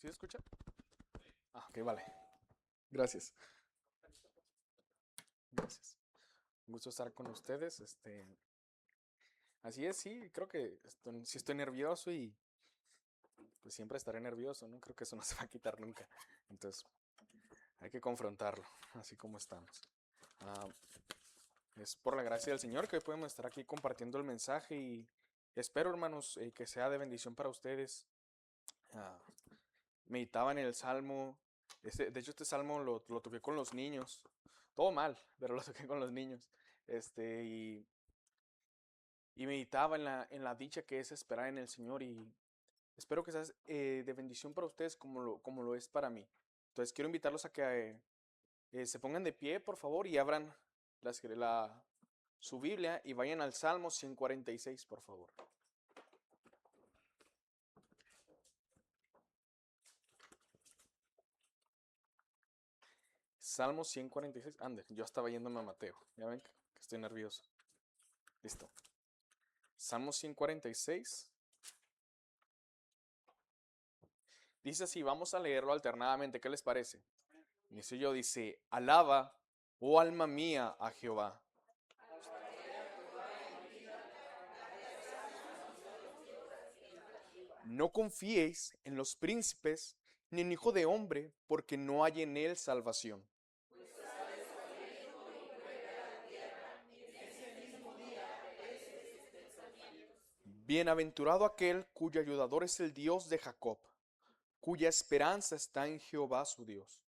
¿Sí se escucha? Ah, ok, vale. Gracias. Gracias. Un gusto estar con ustedes. Así es, sí, creo que sí estoy nervioso y pues siempre estaré nervioso, ¿no? Creo que eso no se va a quitar nunca. Entonces, hay que confrontarlo, así como estamos. Ah, es por la gracia del Señor que hoy podemos estar aquí compartiendo el mensaje y espero, hermanos, que sea de bendición para ustedes. Ah, meditaba en el Salmo. De hecho, este Salmo lo toqué con los niños. Todo mal, pero lo toqué con los niños. Este, y, y meditaba en la dicha que es esperar en el Señor y espero que sea de bendición para ustedes como lo es para mí. Entonces quiero invitarlos a que se pongan de pie, por favor, y abran su Biblia y vayan al Salmo 146, por favor. Salmo 146. Ande, yo estaba yéndome a Mateo. Ya ven que estoy nervioso. Listo. Salmo 146. Dice así, vamos a leerlo alternadamente. ¿Qué les parece? Dice yo, dice, alaba, oh alma mía, a Jehová. No confiéis en los príncipes, ni en hijo de hombre, porque no hay en él salvación. Bienaventurado aquel cuyo ayudador es el Dios de Jacob, cuya esperanza está en Jehová su Dios,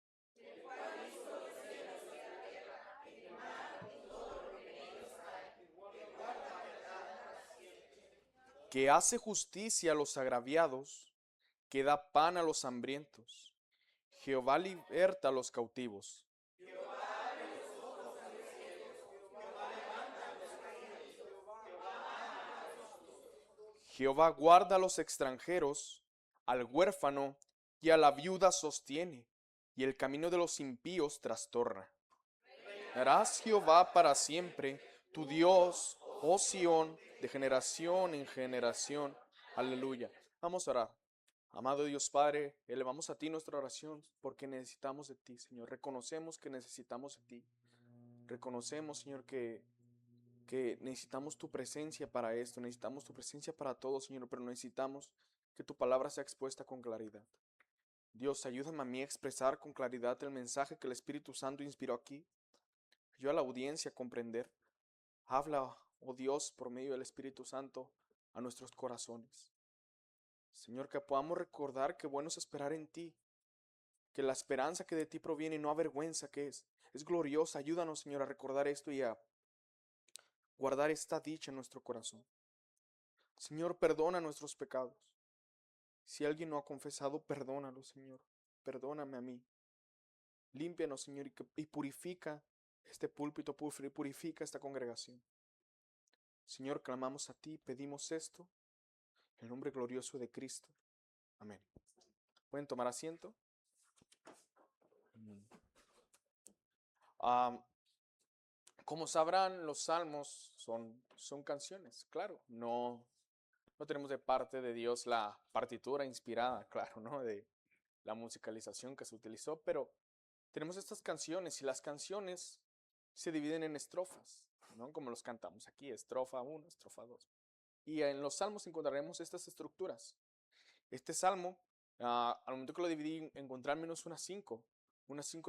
que hace justicia a los agraviados, que da pan a los hambrientos. Jehová liberta a los cautivos. Jehová guarda a los extranjeros, al huérfano y a la viuda sostiene, y el camino de los impíos trastorna. Harás Jehová para siempre, tu Dios, oh Sión, de generación en generación. Aleluya. Vamos a orar. Amado Dios Padre, elevamos a ti nuestra oración porque necesitamos de ti, Señor. Reconocemos que necesitamos de ti. Reconocemos, Señor, que necesitamos tu presencia para esto, necesitamos tu presencia para todo, Señor, pero necesitamos que tu palabra sea expuesta con claridad. Dios, ayúdame a mí a expresar con claridad el mensaje que el Espíritu Santo inspiró aquí. Ayuda a la audiencia a comprender. Habla, oh Dios, por medio del Espíritu Santo a nuestros corazones. Señor, que podamos recordar que bueno es esperar en ti, que la esperanza que de ti proviene no avergüenza que es gloriosa. Ayúdanos, Señor, a recordar esto y a guardar esta dicha en nuestro corazón. Señor, perdona nuestros pecados. Si alguien no ha confesado, perdónalo, Señor. Perdóname a mí. Límpianos, Señor, y purifica este púlpito, purifica esta congregación. Señor, clamamos a ti, pedimos esto, en el nombre glorioso de Cristo. Amén. ¿Pueden tomar asiento? Ah, como sabrán, los salmos son canciones, claro. No tenemos de parte de Dios la partitura inspirada, claro, ¿no? De la musicalización que se utilizó, pero tenemos estas canciones y las canciones se dividen en estrofas, ¿no? Como los cantamos aquí, estrofa 1, estrofa 2. Y en los salmos encontraremos estas estructuras. Este salmo, al momento que lo dividí, encontré al menos unas cinco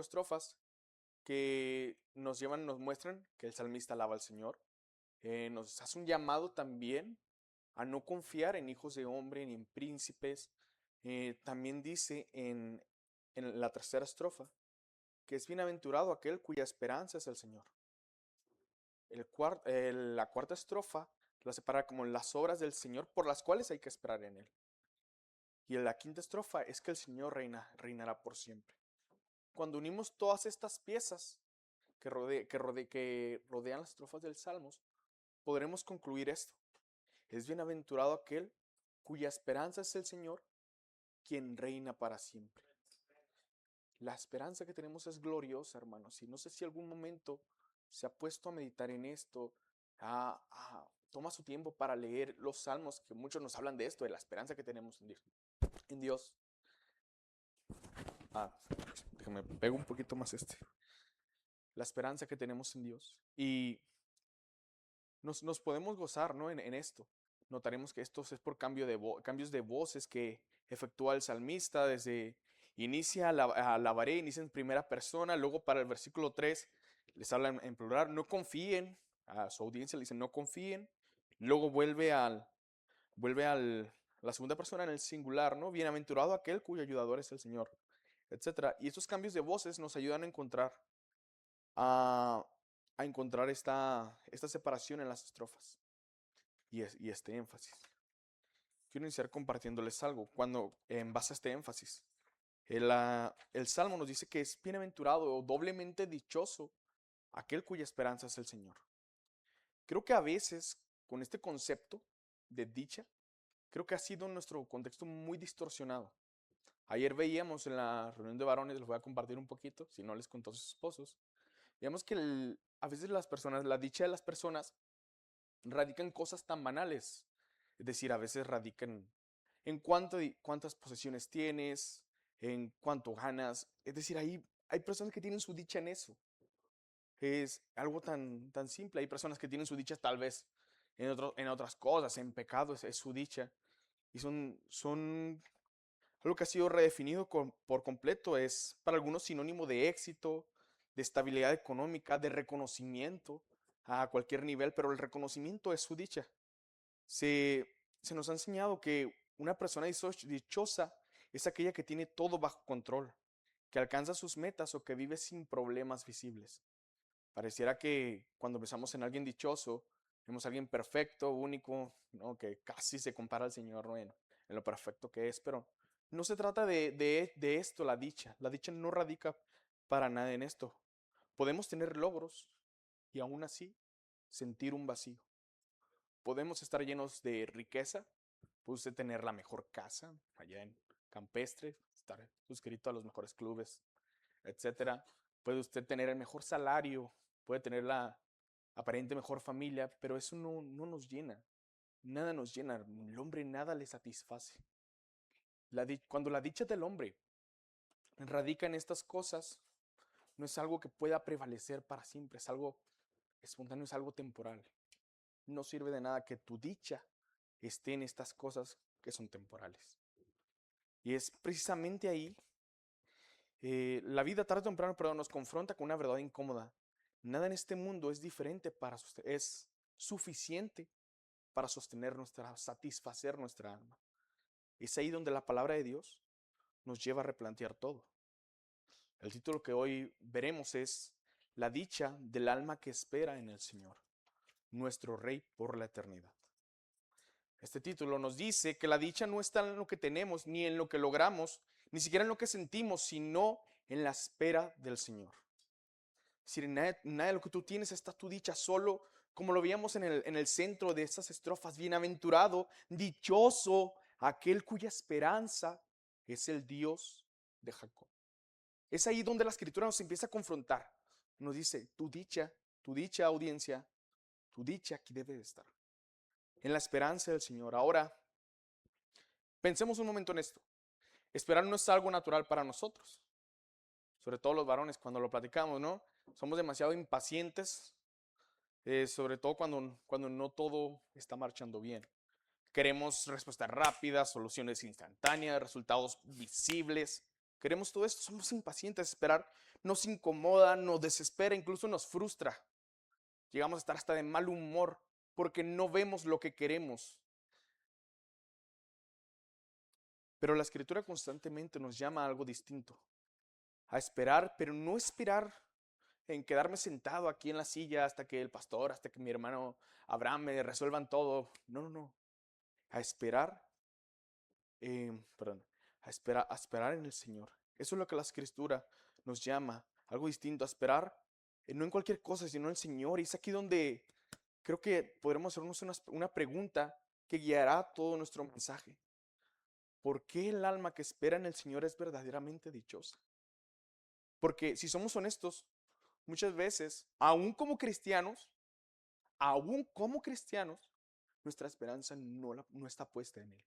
estrofas que nos muestran que el salmista alaba al Señor. Nos hace un llamado también a no confiar en hijos de hombre ni en príncipes. También dice en la tercera estrofa que es bienaventurado aquel cuya esperanza es el Señor. La cuarta estrofa la separa como las obras del Señor por las cuales hay que esperar en Él. Y en la quinta estrofa es que el Señor reinará por siempre. Cuando unimos todas estas piezas que rodean las estrofas del Salmos, podremos concluir esto. Es bienaventurado aquel cuya esperanza es el Señor, quien reina para siempre. La esperanza que tenemos es gloriosa, hermanos. Y no sé si algún momento se ha puesto a meditar en esto, toma su tiempo para leer los salmos, que muchos nos hablan de esto, de la esperanza que tenemos en Dios. Ah, déjame pego un poquito más este. La esperanza que tenemos en Dios. Y nos podemos gozar, ¿no? En esto. Notaremos que esto es por cambios de voces que efectúa el salmista desde inicia, alabaré, inicia en primera persona, luego para el versículo 3 les habla en plural, no confíen, a su audiencia le dicen no confíen, luego vuelve a la segunda persona en el singular, ¿no? Bienaventurado aquel cuyo ayudador es el Señor, etcétera. Y estos cambios de voces nos ayudan a, a encontrar esta separación en las estrofas y este énfasis. Quiero iniciar compartiéndoles algo cuando en base a este énfasis. El Salmo nos dice que es bienaventurado o doblemente dichoso aquel cuya esperanza es el Señor. Creo que a veces con este concepto de dicha, creo que ha sido en nuestro contexto muy distorsionado. Ayer veíamos en la reunión de varones, les voy a compartir un poquito, si no les contó a sus esposos, veíamos que a veces la dicha de las personas radica en cosas tan banales. Es decir, a veces radica en cuántas posesiones tienes, en cuánto ganas. Es decir, hay personas que tienen su dicha en eso. Es algo tan simple. Hay personas que tienen su dicha tal vez en otras cosas, en pecado es su dicha. Y son algo que ha sido redefinido por completo. Es para algunos sinónimo de éxito, de estabilidad económica, de reconocimiento a cualquier nivel, pero el reconocimiento es su dicha. Se, se nos ha enseñado que una persona dichosa es aquella que tiene todo bajo control, que alcanza sus metas o que vive sin problemas visibles. Pareciera que cuando pensamos en alguien dichoso, vemos a alguien perfecto, único, ¿no? Que casi se compara al Señor, ¿no? En lo perfecto que es, pero no se trata de esto, la dicha. La dicha no radica para nada en esto. Podemos tener logros y aún así sentir un vacío. Podemos estar llenos de riqueza, puede usted tener la mejor casa allá en Campestre, estar suscrito a los mejores clubes, etcétera. Puede usted tener el mejor salario, puede tener la aparente mejor familia, pero eso no nos llena. Nada nos llena. El hombre nada le satisface. Cuando la dicha del hombre radica en estas cosas, no es algo que pueda prevalecer para siempre, es algo espontáneo, es algo temporal. No sirve de nada que tu dicha esté en estas cosas que son temporales. Y es precisamente ahí, la vida tarde o temprano, perdón, nos confronta con una verdad incómoda. Nada en este mundo es diferente es suficiente para satisfacer nuestra alma. Es ahí donde la palabra de Dios nos lleva a replantear todo. El título que hoy veremos es La dicha del alma que espera en el Señor, nuestro Rey por la eternidad. Este título nos dice que la dicha no está en lo que tenemos, ni en lo que logramos, ni siquiera en lo que sentimos, sino en la espera del Señor. Es decir, nada de lo que tú tienes está tu dicha, solo como lo veíamos en el centro de estas estrofas, bienaventurado, dichoso, aquel cuya esperanza es el Dios de Jacob. Es ahí donde la escritura nos empieza a confrontar. Nos dice, tu dicha audiencia, tu dicha aquí debe de estar. En la esperanza del Señor. Ahora, pensemos un momento en esto. Esperar no es algo natural para nosotros. Sobre todo los varones cuando lo platicamos, ¿no? Somos demasiado impacientes, sobre todo cuando no todo está marchando bien. Queremos respuestas rápidas, soluciones instantáneas, resultados visibles. Queremos todo esto, somos impacientes. Esperar nos incomoda, nos desespera, incluso nos frustra. Llegamos a estar hasta de mal humor porque no vemos lo que queremos. Pero la escritura constantemente nos llama a algo distinto. A esperar, pero no esperar en quedarme sentado aquí en la silla hasta que el pastor, hasta que mi hermano Abraham me resuelvan todo. No. A esperar, perdón, a esperar en el Señor. Eso es lo que la escritura nos llama, algo distinto, a esperar, no en cualquier cosa, sino en el Señor. Y es aquí donde creo que podremos hacernos una pregunta que guiará todo nuestro mensaje. ¿Por qué el alma que espera en el Señor es verdaderamente dichosa? Porque si somos honestos, muchas veces, aún como cristianos, nuestra esperanza no está puesta en Él.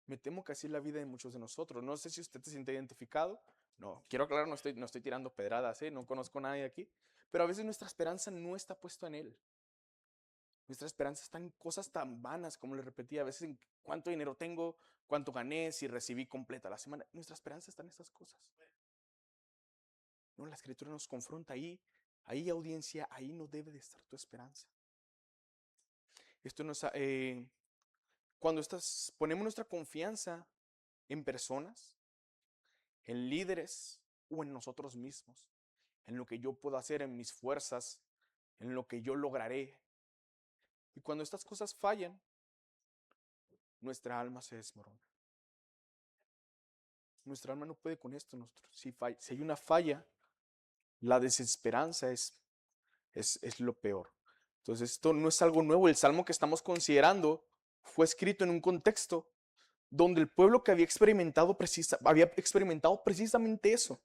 Me temo que así es la vida de muchos de nosotros. No sé si usted se siente identificado. No, quiero aclarar, no estoy tirando pedradas, no conozco a nadie aquí. Pero a veces nuestra esperanza no está puesta en Él. Nuestra esperanza está en cosas tan vanas, como le repetí, a veces en cuánto dinero tengo, cuánto gané, si recibí completa la semana. Nuestra esperanza está en estas cosas. No, la Escritura nos confronta ahí audiencia, ahí no debe de estar tu esperanza. Esto nos, cuando ponemos nuestra confianza en personas, en líderes o en nosotros mismos, en lo que yo puedo hacer, en mis fuerzas, en lo que yo lograré. Y cuando estas cosas fallan, nuestra alma se desmorona. Nuestra alma no puede con esto. Si hay una falla, la desesperanza es lo peor. Entonces esto no es algo nuevo. El salmo que estamos considerando fue escrito en un contexto donde el pueblo que había experimentado precisamente eso.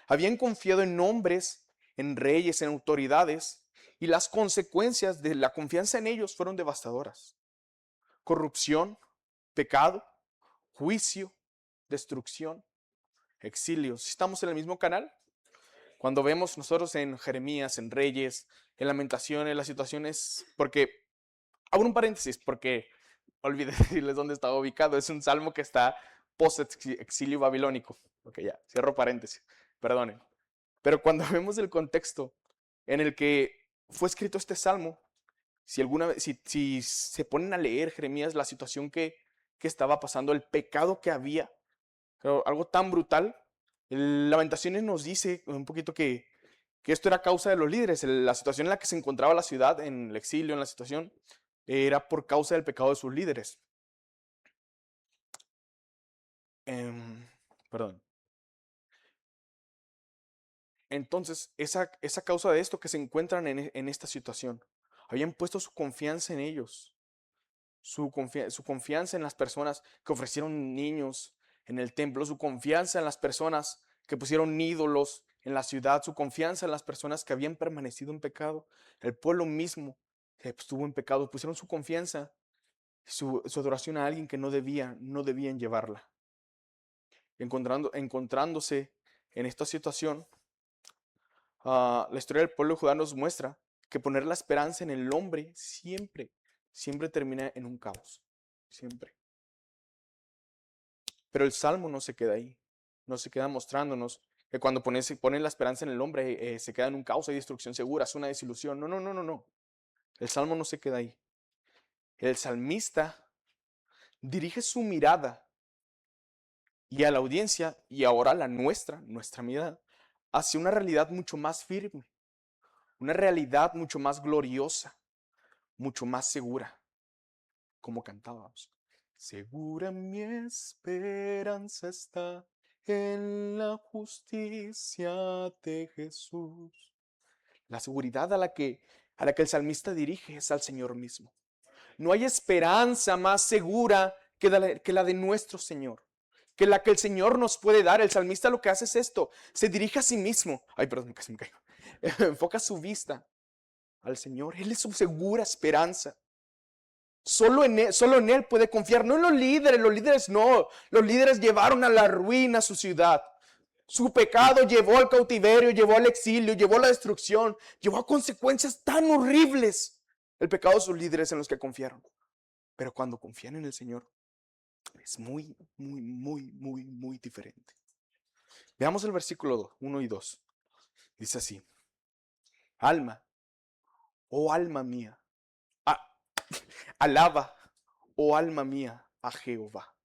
Habían confiado en hombres, en reyes, en autoridades, y las consecuencias de la confianza en ellos fueron devastadoras. Corrupción, pecado, juicio, destrucción, exilio. ¿Estamos en el mismo canal? Cuando vemos nosotros en Jeremías, en Reyes, en Lamentaciones, las situaciones, porque, abro un paréntesis, porque olvidé decirles dónde estaba ubicado, es un salmo que está post-exilio babilónico. Ok, ya, cierro paréntesis, perdonen. Pero cuando vemos el contexto en el que fue escrito este salmo, si se ponen a leer Jeremías, la situación que estaba pasando, el pecado que había, algo tan brutal, Lamentaciones nos dice un poquito que esto era causa de los líderes. La situación en la que se encontraba la ciudad, en el exilio, en la situación, era por causa del pecado de sus líderes. Perdón. Entonces, esa causa de esto que se encuentran en esta situación, habían puesto su confianza en ellos, su confianza en las personas que ofrecieron niños en el templo, su confianza en las personas que pusieron ídolos en la ciudad, su confianza en las personas que habían permanecido en pecado. El pueblo mismo que estuvo en pecado, pusieron su confianza, su adoración a alguien que no debían llevarla. Encontrándose en esta situación, la historia del pueblo de Judá nos muestra que poner la esperanza en el hombre siempre termina en un caos. Siempre. Pero el Salmo no se queda ahí. No se queda mostrándonos que cuando ponen la esperanza en el hombre se queda en un caos, hay destrucción segura, es una desilusión. No, no, no, no, no. El Salmo no se queda ahí. El salmista dirige su mirada y a la audiencia, y ahora la nuestra mirada, hacia una realidad mucho más firme, una realidad mucho más gloriosa, mucho más segura, como cantábamos. Segura mi esperanza está en la justicia de Jesús. La seguridad a la que el salmista dirige es al Señor mismo. No hay esperanza más segura que la de nuestro Señor, que la que el Señor nos puede dar. El salmista lo que hace es esto, se dirige a sí mismo. Ay, perdón, casi me caigo. Enfoca su vista al Señor. Él es su segura esperanza. Solo en Él puede confiar, no en los líderes no. Los líderes llevaron a la ruina a su ciudad. Su pecado llevó al cautiverio, llevó al exilio, llevó a la destrucción, llevó a consecuencias tan horribles. El pecado de sus líderes en los que confiaron. Pero cuando confían en el Señor, es muy, muy, muy, muy, muy diferente. Veamos el versículo 1 y 2. Dice así. Alma, oh alma mía, alaba, oh alma mía, a Jehová.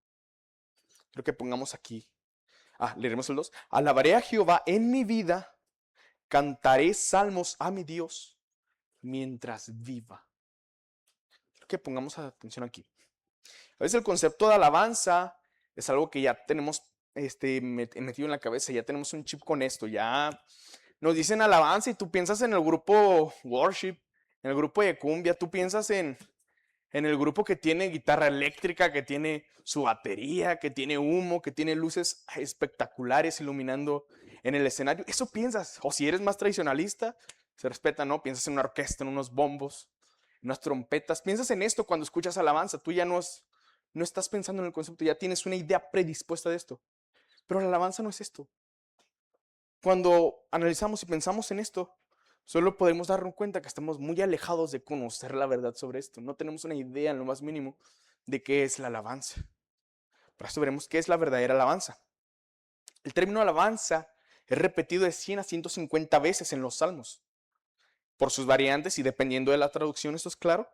Creo que pongamos aquí. Leeremos el 2. Alabaré a Jehová en mi vida, cantaré salmos a mi Dios mientras viva. Creo que pongamos atención aquí. A veces el concepto de alabanza es algo que ya tenemos metido en la cabeza, ya tenemos un chip con esto, ya nos dicen alabanza y tú piensas en el grupo worship, en el grupo de cumbia, tú piensas en el grupo que tiene guitarra eléctrica, que tiene su batería, que tiene humo, que tiene luces espectaculares iluminando en el escenario. Eso piensas. O si eres más tradicionalista, se respeta, ¿no? Piensas en una orquesta, en unos bombos, en unas trompetas. Piensas en esto cuando escuchas alabanza. Tú ya no es no estás pensando en el concepto, ya tienes una idea predispuesta de esto. Pero la alabanza no es esto. Cuando analizamos y pensamos en esto, solo podemos darnos cuenta que estamos muy alejados de conocer la verdad sobre esto. No tenemos una idea en lo más mínimo de qué es la alabanza. Para eso veremos qué es la verdadera alabanza. El término alabanza es repetido de 100 a 150 veces en los salmos. Por sus variantes y dependiendo de la traducción, esto es claro,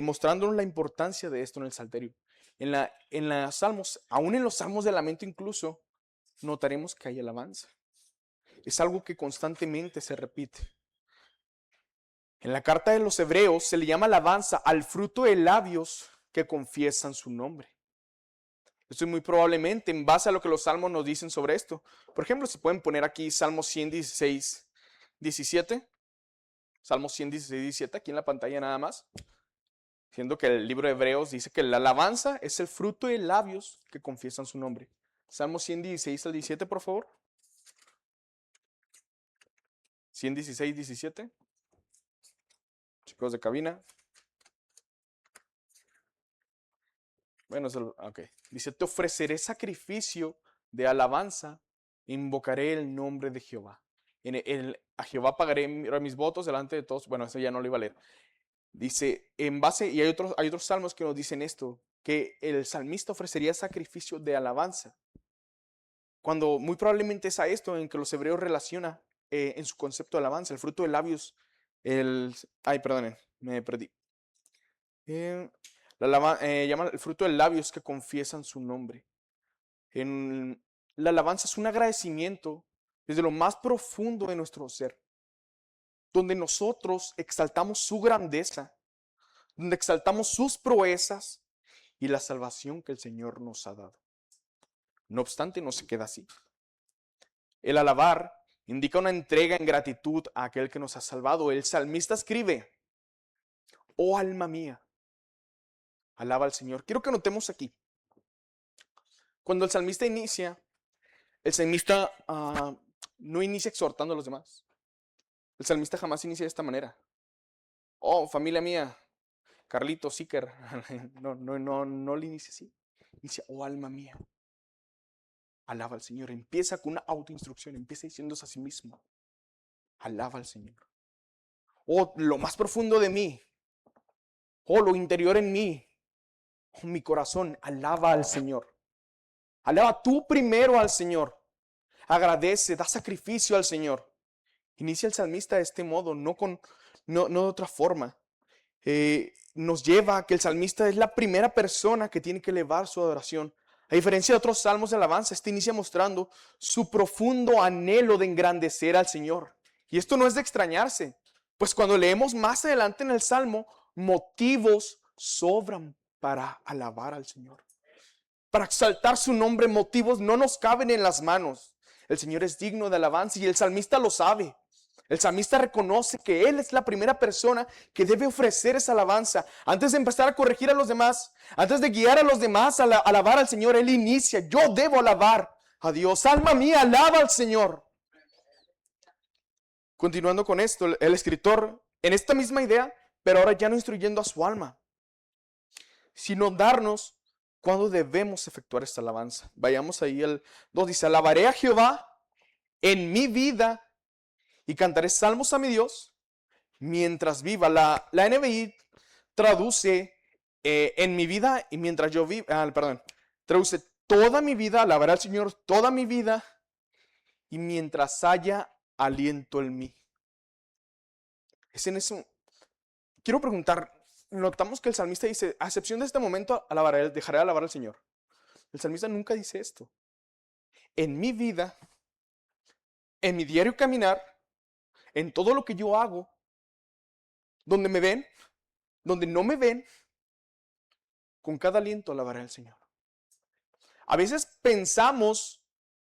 mostrándonos la importancia de esto en el Salterio. En los salmos, aún en los salmos de lamento incluso, notaremos que hay alabanza. Es algo que constantemente se repite. En la carta de los Hebreos se le llama alabanza al fruto de labios que confiesan su nombre. Esto es muy probablemente en base a lo que los salmos nos dicen sobre esto. Por ejemplo, si pueden poner aquí Salmos 116, 17. Salmos 116, 17, aquí en la pantalla nada más. Siendo que el libro de Hebreos dice que la alabanza es el fruto de labios que confiesan su nombre. Salmos 116 al 17, por favor. 116, 17. Chicos de cabina. Bueno, ok. Dice, te ofreceré sacrificio de alabanza, invocaré el nombre de Jehová. A Jehová pagaré mis votos delante de todos. Bueno, eso ya no lo iba a leer. Dice, en base, y hay otros salmos que nos dicen esto, que el salmista ofrecería sacrificio de alabanza. Cuando muy probablemente es a esto en que los hebreos relaciona en su concepto de alabanza, el fruto de labios, perdonen, me perdí. Llama el fruto de labios que confiesan su nombre. La alabanza es un agradecimiento desde lo más profundo de nuestro ser, donde nosotros exaltamos su grandeza, donde exaltamos sus proezas y la salvación que el Señor nos ha dado. No obstante, no se queda así. El alabar indica una entrega en gratitud a aquel que nos ha salvado. El salmista escribe, oh alma mía, alaba al Señor. Quiero que notemos aquí, cuando el salmista inicia, el salmista no inicia exhortando a los demás. El salmista jamás inicia de esta manera. Oh, familia mía, Carlitos, Iker. No le inicia así. Inicia, oh alma mía, alaba al Señor. Empieza con una autoinstrucción, empieza diciéndose a sí mismo, alaba al Señor. Oh, lo más profundo de mí, oh, lo interior en mí, oh, mi corazón, alaba al Señor. Alaba tú primero al Señor. Agradece, da sacrificio al Señor. Inicia el salmista de este modo, no de otra forma. Nos lleva a que el salmista es la primera persona que tiene que elevar su adoración. A diferencia de otros salmos de alabanza, este inicia mostrando su profundo anhelo de engrandecer al Señor. Y esto no es de extrañarse, pues cuando leemos más adelante en el salmo, motivos sobran para alabar al Señor. Para exaltar su nombre, motivos no nos caben en las manos. El Señor es digno de alabanza y el salmista lo sabe. El salmista reconoce que él es la primera persona que debe ofrecer esa alabanza. Antes de empezar a corregir a los demás, antes de guiar a los demás a alabar al Señor, él inicia, yo debo alabar a Dios. Alma mía, alaba al Señor. Continuando con esto, el escritor, en esta misma idea, pero ahora ya no instruyendo a su alma, sino darnos cuándo debemos efectuar esta alabanza. Vayamos ahí al 2, dice, alabaré a Jehová en mi vida y cantaré salmos a mi Dios mientras viva. La NBI traduce en mi vida y mientras yo viva, traduce toda mi vida, alabaré al Señor toda mi vida y mientras haya aliento en mí. Es en eso. Quiero preguntar, notamos que el salmista dice, a excepción de este momento, dejaré de alabar al Señor. El salmista nunca dice esto. En mi vida, en mi diario caminar, en todo lo que yo hago, donde me ven, donde no me ven, con cada aliento alabaré al Señor. A veces pensamos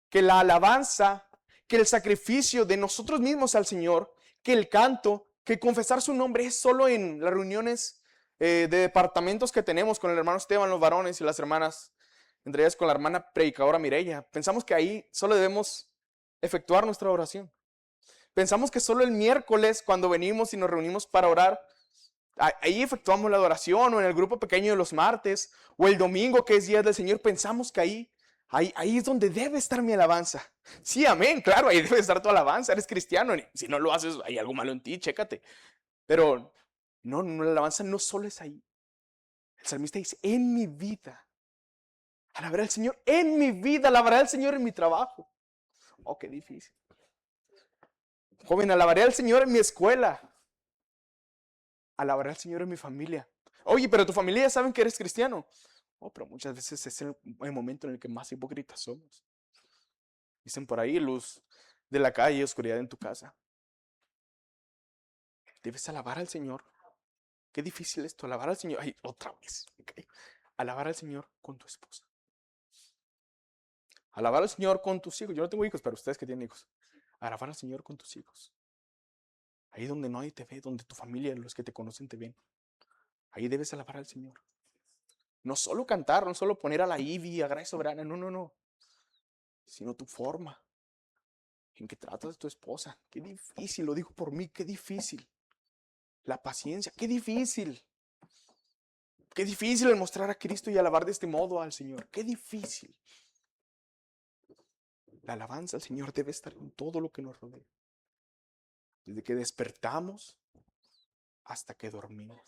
que la alabanza, que el sacrificio de nosotros mismos al Señor, que el canto, que confesar su nombre es solo en las reuniones de departamentos que tenemos con el hermano Esteban, los varones y las hermanas, entre ellas con la hermana predicadora Mireya. Pensamos que ahí solo debemos efectuar nuestra oración. Pensamos que solo el miércoles cuando venimos y nos reunimos para orar, Ahí efectuamos la adoración, o en el grupo pequeño de los martes, o el domingo que es día del Señor, pensamos que ahí es donde debe estar mi alabanza. Sí, amén, claro, ahí debe estar tu alabanza, eres cristiano. Si no lo haces, hay algo malo en ti, chécate. Pero no, la alabanza no solo es ahí. El salmista dice, en mi vida, alabaré al Señor en mi vida, alabaré al Señor en mi trabajo. Oh, qué difícil. Joven, alabaré al Señor en mi escuela. Alabaré al Señor en mi familia. Oye, pero tu familia ya saben que eres cristiano. Oh, pero muchas veces es el momento en el que más hipócritas somos. Dicen por ahí, luz de la calle, oscuridad en tu casa. Debes alabar al Señor. Qué difícil esto, alabar al Señor. Ay, otra vez. Okay. Alabar al Señor con tu esposa. Alabar al Señor con tus hijos. Yo no tengo hijos, pero ustedes que tienen hijos. Alabar al Señor con tus hijos. Ahí donde nadie te ve, donde tu familia, los que te conocen te ven. Ahí debes alabar al Señor. No solo cantar, no solo poner a la Ivy, a Gracia Soberana, no. Sino tu forma en que tratas a tu esposa. Qué difícil, lo digo por mí, qué difícil. La paciencia, qué difícil. Qué difícil el mostrar a Cristo y alabar de este modo al Señor. Qué difícil. La alabanza al Señor debe estar en todo lo que nos rodea. Desde que despertamos hasta que dormimos.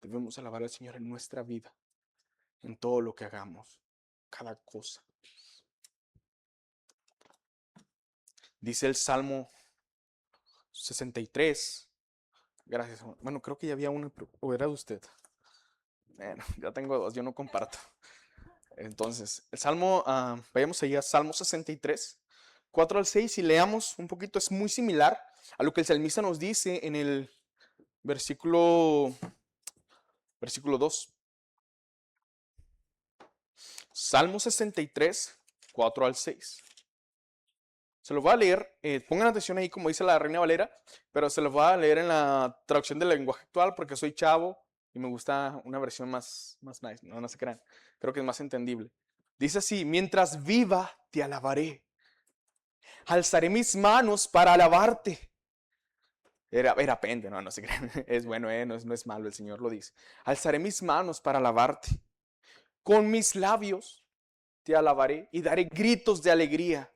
Debemos alabar al Señor en nuestra vida, en todo lo que hagamos, cada cosa. Dice el Salmo 63. Gracias. Bueno, creo que ya había uno, o era de usted. Bueno, ya tengo dos, yo no comparto. Entonces, el Salmo, vayamos allá, Salmo 63, 4 al 6, y leamos un poquito, es muy similar a lo que el salmista nos dice en el versículo 2. Salmo 63, 4 al 6. Se lo voy a leer, pongan atención ahí como dice la Reina Valera, pero se lo voy a leer en la traducción del lenguaje actual porque soy chavo y me gusta una versión más nice, no se crean, creo que es más entendible. Dice así, mientras viva te alabaré, alzaré mis manos para alabarte. Era pende, no se crean, es bueno, no es malo, el Señor lo dice. Alzaré mis manos para alabarte, con mis labios te alabaré y daré gritos de alegría.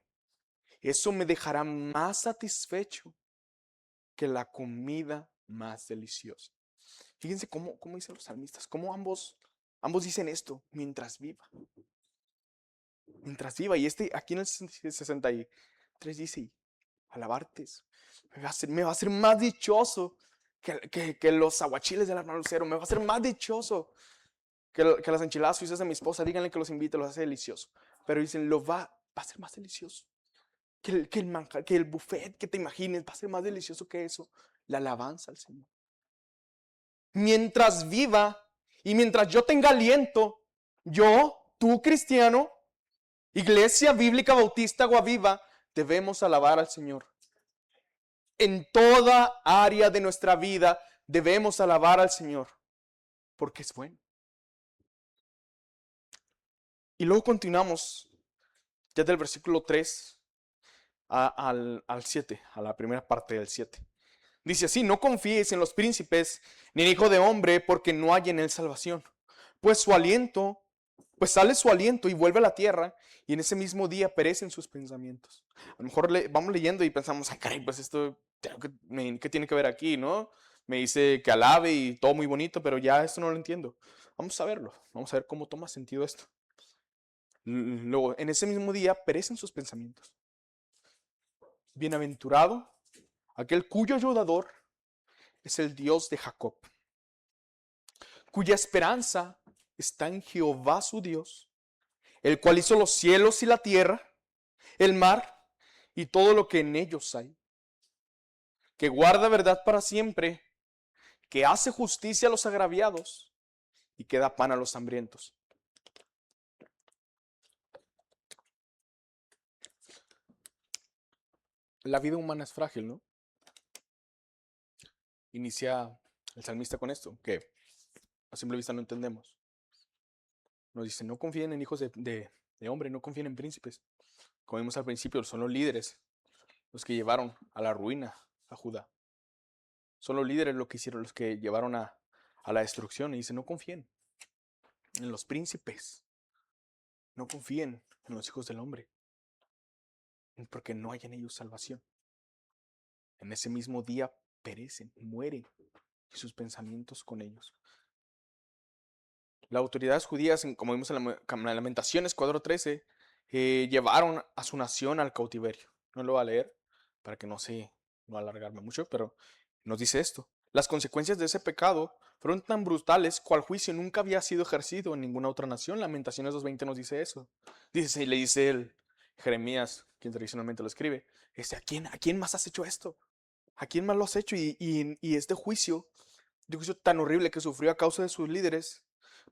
Eso me dejará más satisfecho que la comida más deliciosa. Fíjense cómo dicen los salmistas, cómo ambos dicen esto, mientras viva. Mientras viva. Y aquí en el 63 dice, alabarte me va a hacer más dichoso que los aguachiles del hermano Lucero. Me va a hacer más dichoso que las enchiladas suizas de mi esposa. Díganle que los invite, los hace delicioso. Pero dicen, va a ser más delicioso. Que el manjar, que el buffet que te imagines va a ser más delicioso que eso. La alabanza al Señor. Mientras viva y mientras yo tenga aliento, tú cristiano, Iglesia Bíblica Bautista Guaviva, debemos alabar al Señor. En toda área de nuestra vida debemos alabar al Señor, porque es bueno. Y luego continuamos ya del versículo 3 al 7, a la primera parte del 7. Dice así, no confíes en los príncipes, ni en hijo de hombre, porque no hay en él salvación. Pues sale su aliento y vuelve a la tierra, y en ese mismo día perecen sus pensamientos. A lo mejor vamos leyendo y pensamos, ay, caray, pues esto, ¿qué tiene que ver aquí, no? Me dice que alabe y todo muy bonito, pero ya esto no lo entiendo. Vamos a verlo, vamos a ver cómo toma sentido esto. Luego, en ese mismo día perecen sus pensamientos. Bienaventurado aquel cuyo ayudador es el Dios de Jacob, cuya esperanza está en Jehová su Dios, el cual hizo los cielos y la tierra, el mar y todo lo que en ellos hay, que guarda verdad para siempre, que hace justicia a los agraviados y que da pan a los hambrientos. La vida humana es frágil, ¿no? Inicia el salmista con esto, que a simple vista no entendemos. Nos dice, no confíen en hijos de hombre, no confíen en príncipes. Como vimos al principio, son los líderes los que llevaron a la ruina a Judá. Son los líderes lo que hicieron, los que llevaron a la destrucción. Y dice, no confíen en los príncipes. No confíen en los hijos del hombre. Porque no hay en ellos salvación. En ese mismo día perecen, mueren. Y sus pensamientos con ellos. Las autoridades judías, como vimos en las Lamentaciones 4:13, llevaron a su nación al cautiverio. No lo voy a leer para que no alargarme mucho, pero nos dice esto. Las consecuencias de ese pecado fueron tan brutales cual juicio nunca había sido ejercido en ninguna otra nación. Lamentaciones 2:20 nos dice eso. Le dice él, Jeremías, quien tradicionalmente lo escribe, ¿a quién más has hecho esto? ¿A quién más lo has hecho? Y este juicio tan horrible que sufrió a causa de sus líderes,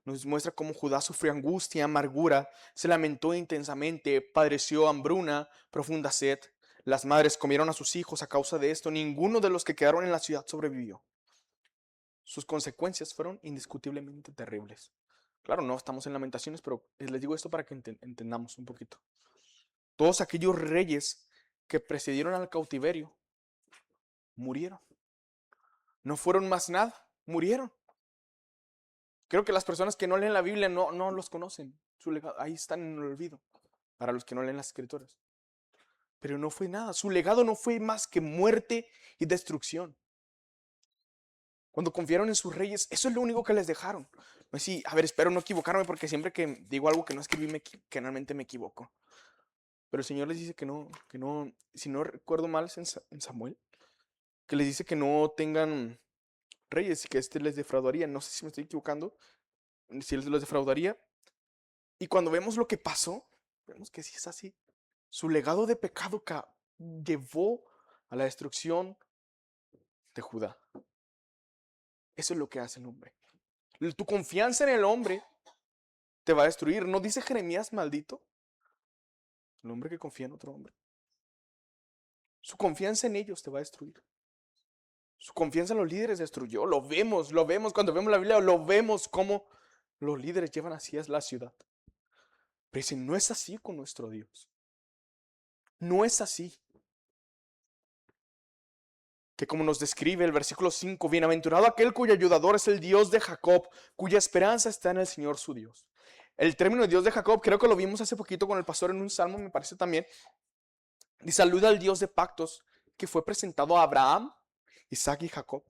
nos muestra cómo Judá sufrió angustia, amargura, se lamentó intensamente, padeció hambruna, profunda sed. Las madres comieron a sus hijos a causa de esto. Ninguno de los que quedaron en la ciudad sobrevivió. Sus consecuencias fueron indiscutiblemente terribles. Claro, no estamos en Lamentaciones, pero les digo esto para que entendamos un poquito. Todos aquellos reyes que precedieron al cautiverio murieron. No fueron más nada, murieron. Creo que las personas que no leen la Biblia no los conocen. Su legado, ahí están en el olvido, para los que no leen las Escrituras. Pero no fue nada. Su legado no fue más que muerte y destrucción. Cuando confiaron en sus reyes, eso es lo único que les dejaron. Pues sí, a ver, espero no equivocarme porque siempre que digo algo que no escribí, generalmente me equivoco. Pero el Señor les dice que no, si no recuerdo mal, es en Samuel, que les dice que no tengan reyes y que les defraudaría. No sé si me estoy equivocando, si les defraudaría. Y cuando vemos lo que pasó, vemos que sí es así. Su legado de pecado llevó a la destrucción de Judá. Eso es lo que hace el hombre. Tu confianza en el hombre te va a destruir. ¿No dice Jeremías maldito? El hombre que confía en otro hombre. Su confianza en ellos te va a destruir. Su confianza en los líderes destruyó. Lo vemos. Cuando vemos la Biblia, lo vemos como los líderes llevan así a la ciudad. Pero dicen, no es así con nuestro Dios. No es así. Que como nos describe el versículo 5, bienaventurado aquel cuyo ayudador es el Dios de Jacob, cuya esperanza está en el Señor su Dios. El término de Dios de Jacob, creo que lo vimos hace poquito con el pastor en un salmo, me parece también. Y saluda al Dios de pactos que fue presentado a Abraham, Isaac y Jacob.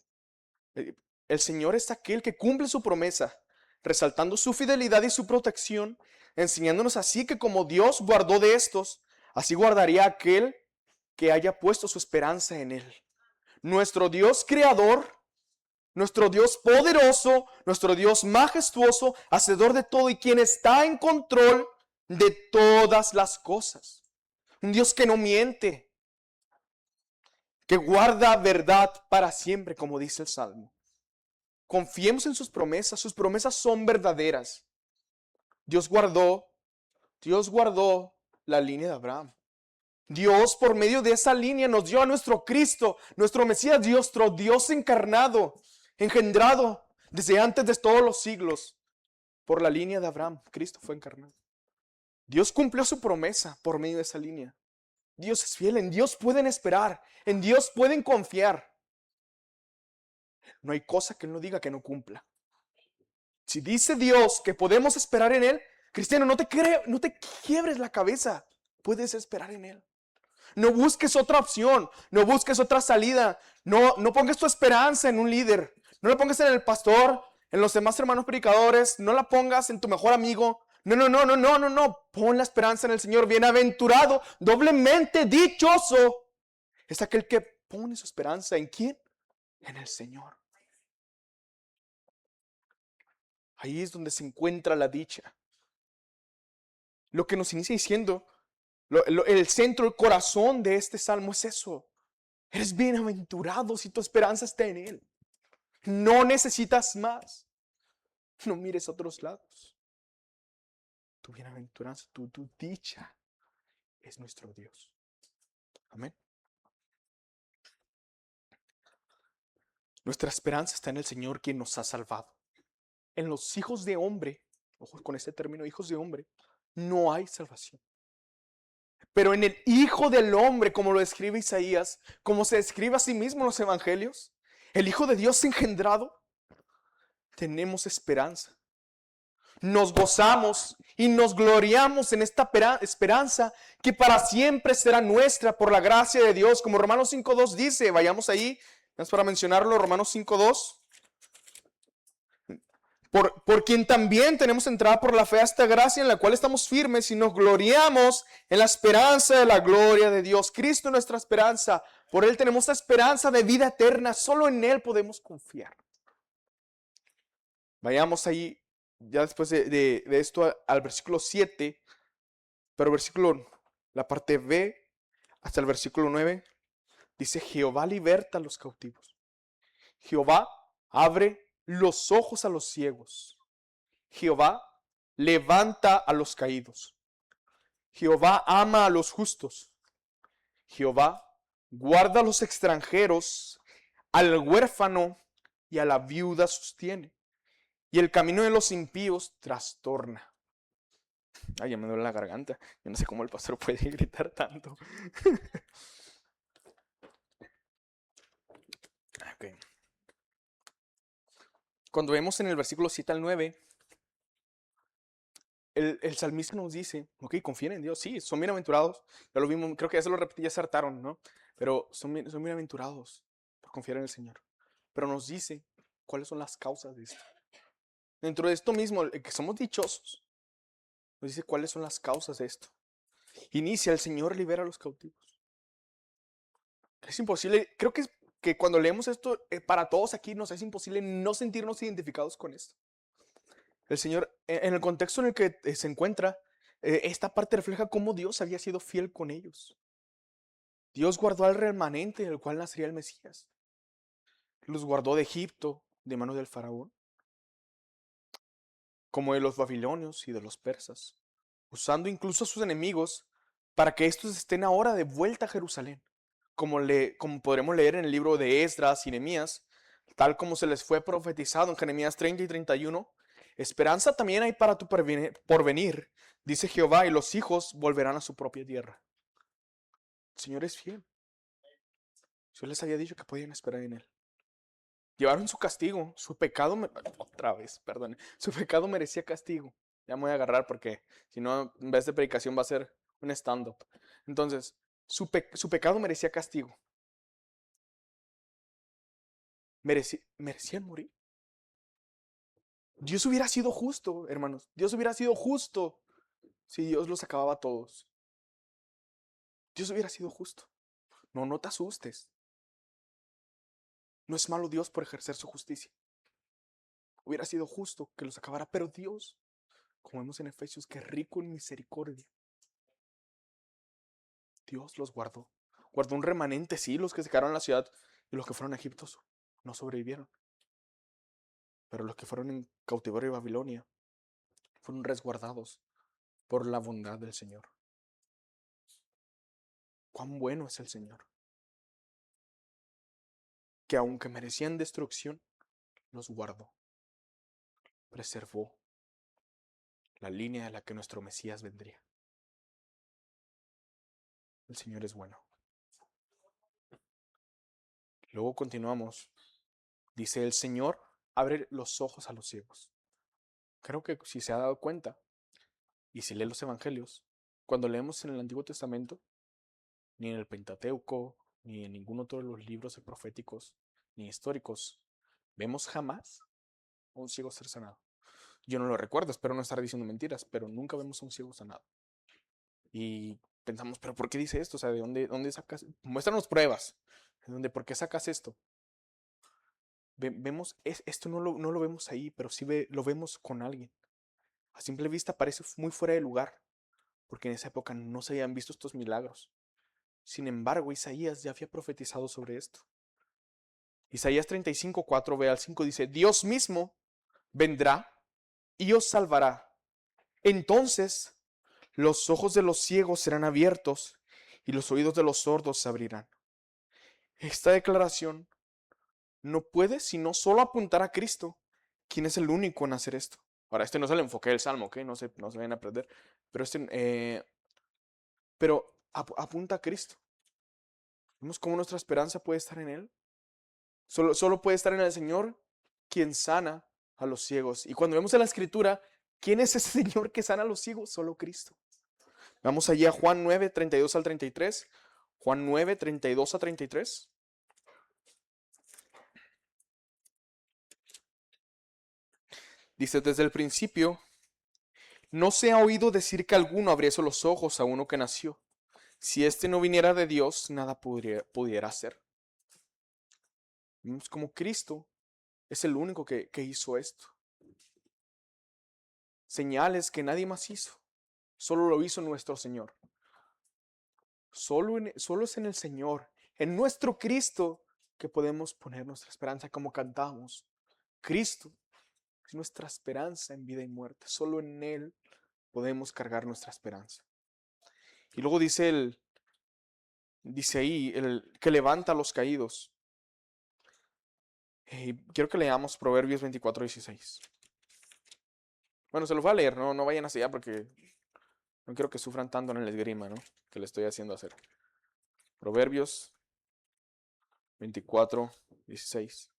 El Señor es aquel que cumple su promesa, resaltando su fidelidad y su protección, enseñándonos así que como Dios guardó de estos, así guardaría a aquel que haya puesto su esperanza en él. Nuestro Dios creador, nuestro Dios poderoso, nuestro Dios majestuoso, hacedor de todo y quien está en control de todas las cosas. Un Dios que no miente, que guarda verdad para siempre, como dice el Salmo. Confiemos en sus promesas son verdaderas. Dios guardó la línea de Abraham. Dios, por medio de esa línea, nos dio a nuestro Cristo, nuestro Mesías, nuestro Dios encarnado, engendrado desde antes de todos los siglos. Por la línea de Abraham, Cristo fue encarnado. Dios cumplió su promesa por medio de esa línea. Dios es fiel, en Dios pueden esperar, en Dios pueden confiar. No hay cosa que Él no diga que no cumpla. Si dice Dios que podemos esperar en Él, cristiano, no te quiebres la cabeza, puedes esperar en Él. No busques otra opción, no busques otra salida, no pongas tu esperanza en un líder, no la pongas en el pastor, en los demás hermanos predicadores, no la pongas en tu mejor amigo. No, pon la esperanza en el Señor. Bienaventurado, doblemente dichoso es aquel que pone su esperanza ¿en quién? En el Señor. Ahí es donde se encuentra la dicha. Lo que nos inicia diciendo, el centro, el corazón de este salmo es eso. Eres bienaventurado si tu esperanza está en Él. No necesitas más. No mires a otros lados. Tu bienaventuranza, tu dicha es nuestro Dios. Amén. Nuestra esperanza está en el Señor, quien nos ha salvado. En los hijos de hombre, ojo con este término, hijos de hombre, no hay salvación. Pero en el Hijo del Hombre, como lo describe Isaías, como se describe a sí mismo en los evangelios, el Hijo de Dios engendrado, tenemos esperanza. Nos gozamos y nos gloriamos en esta esperanza que para siempre será nuestra por la gracia de Dios, como Romanos 5.2 dice. Vayamos ahí, es para mencionarlo, Romanos 5.2. Por quien también tenemos entrada por la fe a esta gracia en la cual estamos firmes y nos gloriamos en la esperanza de la gloria de Dios. Cristo es nuestra esperanza. Por Él tenemos la esperanza de vida eterna. Solo en Él podemos confiar. Vayamos ahí, ya después de esto, al versículo 7, pero la parte B, hasta el versículo 9, dice: Jehová liberta a los cautivos. Jehová abre los ojos a los ciegos. Jehová levanta a los caídos. Jehová ama a los justos. Jehová guarda a los extranjeros, al huérfano y a la viuda sostiene. Y el camino de los impíos trastorna. Ay, ya me duele la garganta. Yo no sé cómo el pastor puede gritar tanto. Okay. Cuando vemos en el versículo 7 al 9, el salmista nos dice, ok, confíen en Dios, sí, son bienaventurados. Ya lo vimos, creo que ya se lo repetí, ya se hartaron, ¿no? Pero son bienaventurados por confiar en el Señor. Pero nos dice cuáles son las causas de esto. Dentro de esto mismo, que somos dichosos, nos dice cuáles son las causas de esto. Inicia: el Señor libera a los cautivos. Es imposible, creo que cuando leemos esto, para todos aquí nos es imposible no sentirnos identificados con esto. El Señor, en el contexto en el que se encuentra, esta parte refleja cómo Dios había sido fiel con ellos. Dios guardó al remanente del cual nacería el Mesías. Los guardó de Egipto, de mano del faraón, como de los babilonios y de los persas, usando incluso a sus enemigos para que estos estén ahora de vuelta a Jerusalén, como podremos leer en el libro de Esdras y Nehemías, tal como se les fue profetizado en Jeremías 30 y 31. Esperanza también hay para tu porvenir, dice Jehová, y los hijos volverán a su propia tierra. El Señor es fiel. Yo les había dicho que podían esperar en Él. Llevaron su castigo, su pecado, otra vez, perdón, su pecado merecía castigo. Ya me voy a agarrar porque si no, en vez de predicación va a ser un stand-up. Entonces, su pecado merecía castigo. Merecían morir. Dios hubiera sido justo, hermanos. Dios hubiera sido justo si Dios los acababa a todos. Dios hubiera sido justo. No te asustes. No es malo Dios por ejercer su justicia. Hubiera sido justo que los acabara, pero Dios, como vemos en Efesios, que es rico en misericordia, Dios los guardó. Guardó un remanente, sí, los que se quedaron en la ciudad y los que fueron a Egipto no sobrevivieron. Pero los que fueron en cautiverio de Babilonia fueron resguardados por la bondad del Señor. Cuán bueno es el Señor, que aunque merecían destrucción, los guardó, preservó la línea de la que nuestro Mesías vendría. El Señor es bueno. Luego continuamos. Dice: el Señor abre los ojos a los ciegos. Creo que si se ha dado cuenta, y si lee los evangelios, cuando leemos en el Antiguo Testamento, ni en el Pentateuco, ni en ningún otro de los libros proféticos, ni históricos, vemos jamás a un ciego ser sanado. Yo no lo recuerdo, espero no estar diciendo mentiras, pero nunca vemos a un ciego sanado. Y pensamos, ¿pero por qué dice esto? O sea, ¿de dónde sacas? Muéstranos pruebas. ¿Por qué sacas esto? Vemos, esto no lo vemos ahí, pero sí lo vemos con alguien. A simple vista parece muy fuera de lugar, porque en esa época no se habían visto estos milagros. Sin embargo, Isaías ya había profetizado sobre esto. Isaías 35, 4b al 5 dice: Dios mismo vendrá y os salvará. Entonces los ojos de los ciegos serán abiertos y los oídos de los sordos se abrirán. Esta declaración no puede sino solo apuntar a Cristo, quien es el único en hacer esto. Ahora, este no es el enfoque del Salmo, ¿ok? No se vayan a perder. Pero apunta a Cristo. Vemos cómo nuestra esperanza puede estar en Él. Solo puede estar en el Señor quien sana a los ciegos. Y cuando vemos en la Escritura, ¿quién es ese Señor que sana a los ciegos? Solo Cristo. Vamos allí a Juan 9, 32 al 33. Juan 9, 32 a 33. Dice, desde el principio, no se ha oído decir que alguno abriese los ojos a uno que nació. Si éste no viniera de Dios, nada pudiera hacer. Vemos como Cristo es el único que hizo esto. Señales que nadie más hizo. Solo lo hizo nuestro Señor. Solo es en el Señor, en nuestro Cristo, que podemos poner nuestra esperanza, como cantamos. Cristo es nuestra esperanza en vida y muerte. Solo en Él podemos cargar nuestra esperanza. Y luego dice ahí, el que levanta a los caídos. Quiero que leamos Proverbios 24, 16. Bueno, se los voy a leer, no vayan hacia allá porque no quiero que sufran tanto en el esgrima, ¿no? Que le estoy haciendo hacer. Proverbios 24, 16.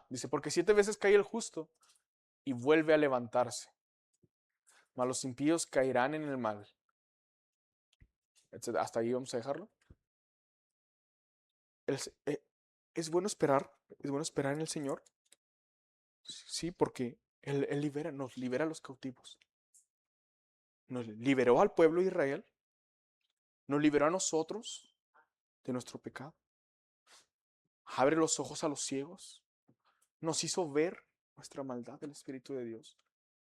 Dice, porque 7 veces cae el justo y vuelve a levantarse, mas los impíos caerán en el mal. Hasta ahí vamos a dejarlo. Es bueno esperar en el Señor. Sí, porque Él nos libera a los cautivos. Nos liberó al pueblo de Israel. Nos liberó a nosotros de nuestro pecado. Abre los ojos a los ciegos. Nos hizo ver nuestra maldad, el Espíritu de Dios.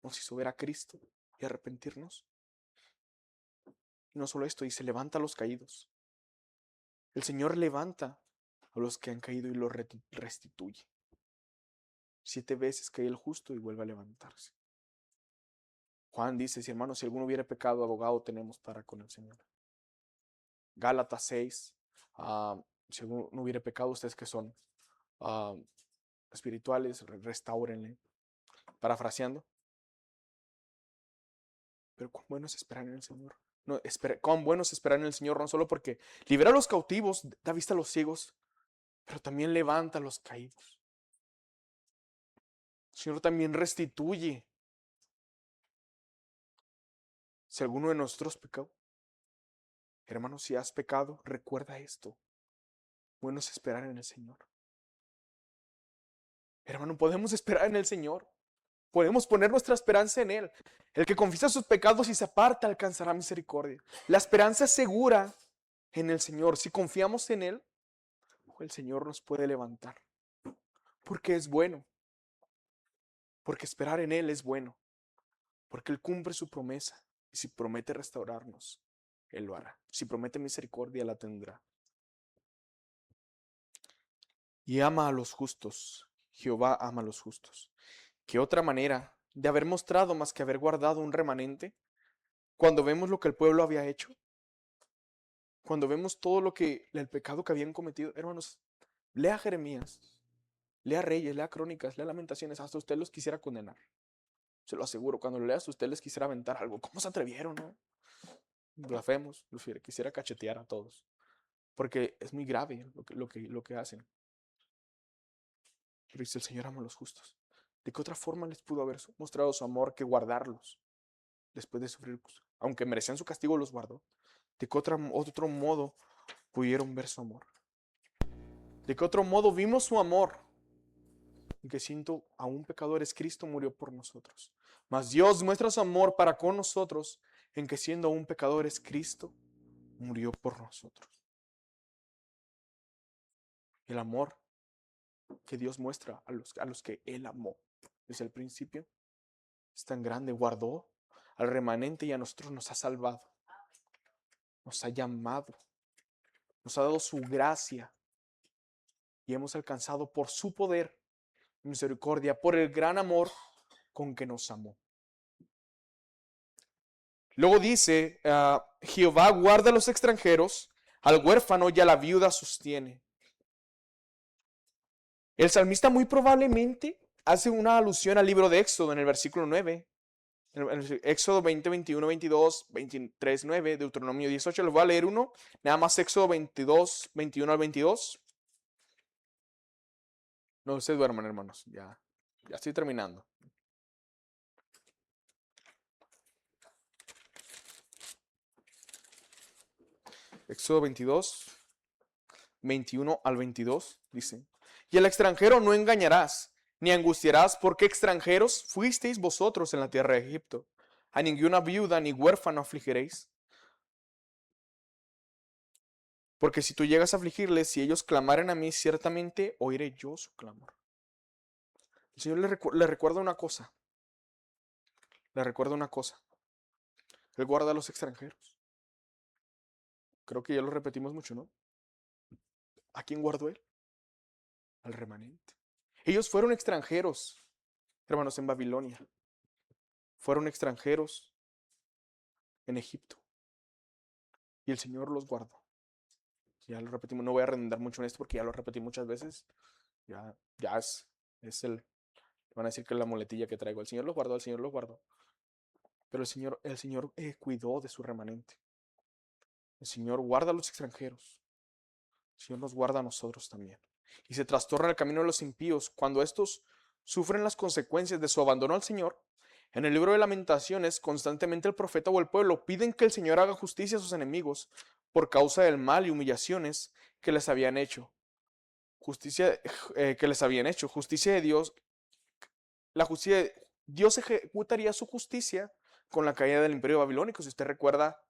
Nos hizo ver a Cristo y arrepentirnos. Y no solo esto, dice, levanta a los caídos. El Señor levanta a los que han caído y los restituye. 7 veces cae el justo y vuelve a levantarse. Juan dice, si hermanos, si alguno hubiera pecado, abogado tenemos para con el Señor. Gálatas 6, si alguno no hubiera pecado, ustedes que son espirituales, restáurenle. Parafraseando. Pero cuán bueno es esperar en el Señor. Cuán bueno es esperar en el Señor, no solo porque libera a los cautivos, da vista a los ciegos, pero también levanta a los caídos. El Señor también restituye. Si alguno de nosotros pecó, hermano, si has pecado, recuerda esto. Bueno es esperar en el Señor. Hermano, podemos esperar en el Señor. Podemos poner nuestra esperanza en Él. El que confiesa sus pecados y se aparta alcanzará misericordia. La esperanza es segura en el Señor. Si confiamos en Él, el Señor nos puede levantar. Porque es bueno. Porque esperar en Él es bueno. Porque Él cumple su promesa. Y si promete restaurarnos, Él lo hará. Si promete misericordia, la tendrá. Y ama a los justos. Jehová ama a los justos. ¿Qué otra manera de haber mostrado más que haber guardado un remanente? Cuando vemos lo que el pueblo había hecho. Cuando vemos todo el pecado que habían cometido. Hermanos, lea Jeremías. Lea Reyes, lea Crónicas, lea Lamentaciones. Hasta usted los quisiera condenar. Se lo aseguro. Cuando lo leas, usted les quisiera aventar algo. ¿Cómo se atrevieron, no? Blasfemos. Quisiera cachetear a todos. Porque es muy grave lo que hacen. Pero dice, el Señor ama a los justos. ¿De qué otra forma les pudo haber mostrado su amor que guardarlos después de sufrir? Aunque merecían su castigo, los guardó. ¿De qué otro modo pudieron ver su amor? ¿De qué otro modo vimos su amor? En que siendo aún pecadores, Cristo murió por nosotros. Mas Dios muestra su amor para con nosotros, en que siendo aún pecadores, Cristo murió por nosotros. El amor que Dios muestra a los que Él amó desde el principio es tan grande. Guardó al remanente y a nosotros nos ha salvado. Nos ha llamado. Nos ha dado su gracia. Y hemos alcanzado por su poder y misericordia, por el gran amor con que nos amó. Luego dice, Jehová guarda a los extranjeros, al huérfano y a la viuda sostiene. El salmista muy probablemente hace una alusión al libro de Éxodo en el versículo 9, Éxodo 20, 21, 22, 23, 9, Deuteronomio 18. Les voy a leer uno. Nada más Éxodo 22, 21 al 22. No se duerman, hermanos. Ya estoy terminando. Éxodo 22, 21 al 22, dice. Y el extranjero no engañarás, ni angustiarás, porque extranjeros fuisteis vosotros en la tierra de Egipto. A ninguna viuda ni huérfano afligiréis. Porque si tú llegas a afligirles, si ellos clamaren a mí, ciertamente oiré yo su clamor. El Señor le recuerda una cosa. Le recuerda una cosa. Él guarda a los extranjeros. Creo que ya lo repetimos mucho, ¿no? ¿A quién guardó Él? Al remanente. Ellos fueron extranjeros, hermanos, en Babilonia. Fueron extranjeros en Egipto. Y el Señor los guardó. Ya lo repetimos, no voy a redundar mucho en esto porque ya lo repetí muchas veces. Ya es van a decir que es la muletilla que traigo. El Señor los guardó, el Señor los guardó. Pero el Señor cuidó de su remanente. El Señor guarda a los extranjeros. El Señor nos guarda a nosotros también. Y se trastorna el camino de los impíos cuando estos sufren las consecuencias de su abandono al Señor. En el libro de Lamentaciones, constantemente el profeta o el pueblo piden que el Señor haga justicia a sus enemigos por causa del mal y humillaciones que les habían hecho. Justicia que les habían hecho. Justicia de Dios. Dios ejecutaría su justicia con la caída del imperio babilónico. Si usted recuerda,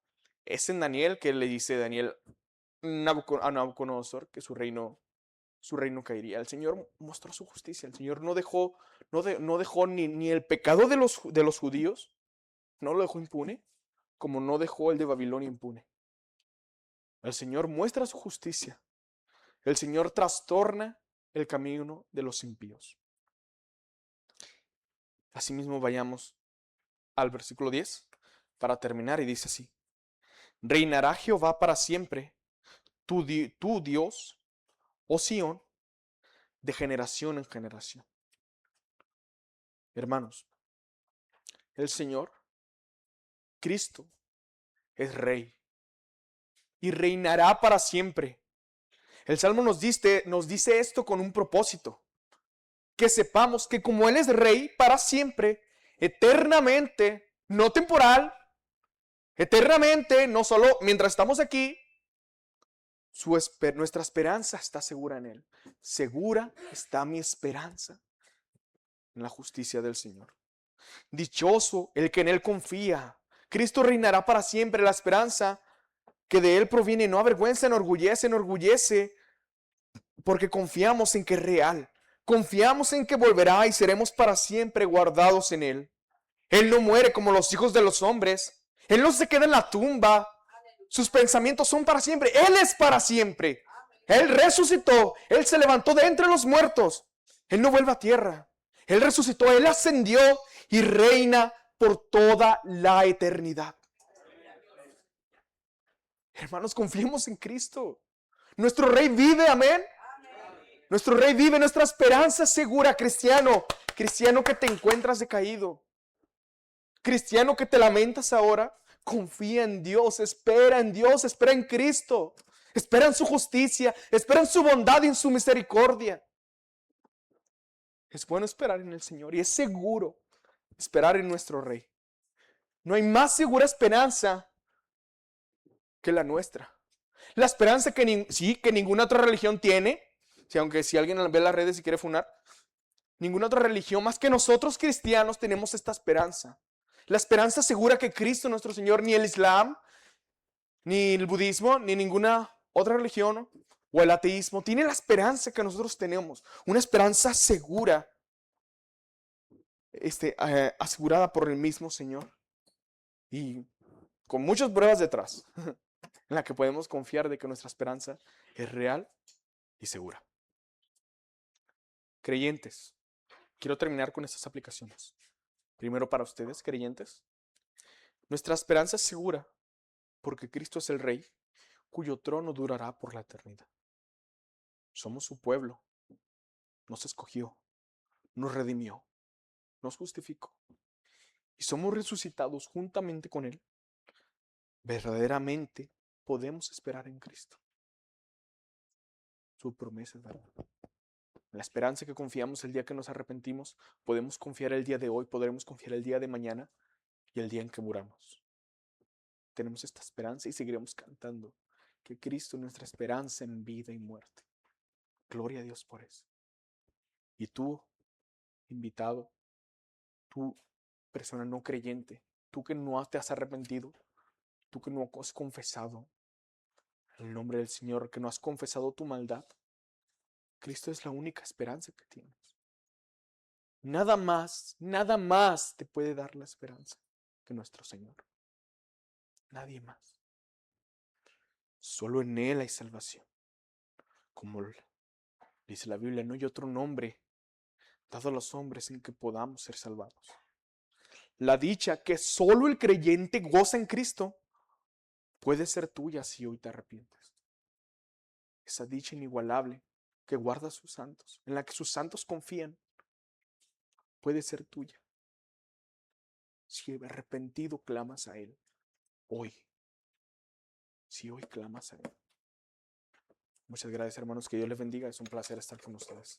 es en Daniel que le dice Daniel a Nabucodonosor que su reino caería. El Señor mostró su justicia. El Señor no dejó ni el pecado de los judíos, no lo dejó impune, como no dejó el de Babilonia impune. El Señor muestra su justicia. El Señor trastorna el camino de los impíos. Asimismo, vayamos al versículo 10 para terminar, y dice así: reinará Jehová para siempre, tu Dios, oh Sión, de generación en generación. Hermanos, el Señor, Cristo, es Rey y reinará para siempre. El Salmo nos dice esto con un propósito: que sepamos que como Él es Rey para siempre, eternamente, no temporal, eternamente, no solo mientras estamos aquí, nuestra esperanza está segura en Él. Segura está mi esperanza en la justicia del Señor. Dichoso el que en Él confía. Cristo reinará para siempre. La esperanza que de Él proviene no avergüenza, enorgullece, porque confiamos en que es real. Confiamos en que volverá y seremos para siempre guardados en Él. Él no muere como los hijos de los hombres. Él no se queda en la tumba. Sus pensamientos son para siempre. Él es para siempre. Él resucitó. Él se levantó de entre los muertos. Él no vuelve a tierra. Él resucitó. Él ascendió y reina por toda la eternidad. Hermanos, confiemos en Cristo. Nuestro Rey vive, amén. Nuestro Rey vive, nuestra esperanza segura, cristiano. Cristiano que te encuentras decaído. Cristiano que te lamentas ahora. Confía en Dios, espera en Dios, espera en Cristo. Espera en su justicia, espera en su bondad y en su misericordia. Es bueno esperar en el Señor y es seguro esperar en nuestro Rey. No hay más segura esperanza que la nuestra. La esperanza que ninguna otra religión tiene. Aunque si alguien ve las redes y quiere funar, ninguna otra religión más que nosotros cristianos tenemos esta esperanza. La esperanza segura que Cristo nuestro Señor, ni el Islam, ni el budismo, ni ninguna otra religión o el ateísmo tiene la esperanza que nosotros tenemos. Una esperanza segura, asegurada por el mismo Señor. Y con muchas pruebas detrás, en la que podemos confiar de que nuestra esperanza es real y segura. Creyentes, quiero terminar con estas aplicaciones. Primero, para ustedes, creyentes, nuestra esperanza es segura porque Cristo es el Rey, cuyo trono durará por la eternidad. Somos su pueblo, nos escogió, nos redimió, nos justificó y somos resucitados juntamente con Él, verdaderamente podemos esperar en Cristo. Su promesa es verdad. La esperanza que confiamos el día que nos arrepentimos, podemos confiar el día de hoy, podremos confiar el día de mañana y el día en que muramos. Tenemos esta esperanza y seguiremos cantando que Cristo es nuestra esperanza en vida y muerte. Gloria a Dios por eso. Y tú, invitado, tú, persona no creyente, tú que no te has arrepentido, tú que no has confesado el nombre del Señor, que no has confesado tu maldad, Cristo es la única esperanza que tienes. Nada más te puede dar la esperanza que nuestro Señor. Nadie más. Solo en Él hay salvación. Como dice la Biblia, no hay otro nombre dado a los hombres en que podamos ser salvados. La dicha que solo el creyente goza en Cristo puede ser tuya si hoy te arrepientes. Esa dicha inigualable que guarda a sus santos, en la que sus santos confían, puede ser tuya si arrepentido clamas a Él hoy. Si hoy clamas a Él. Muchas gracias, hermanos. Que Dios les bendiga. Es un placer estar con ustedes.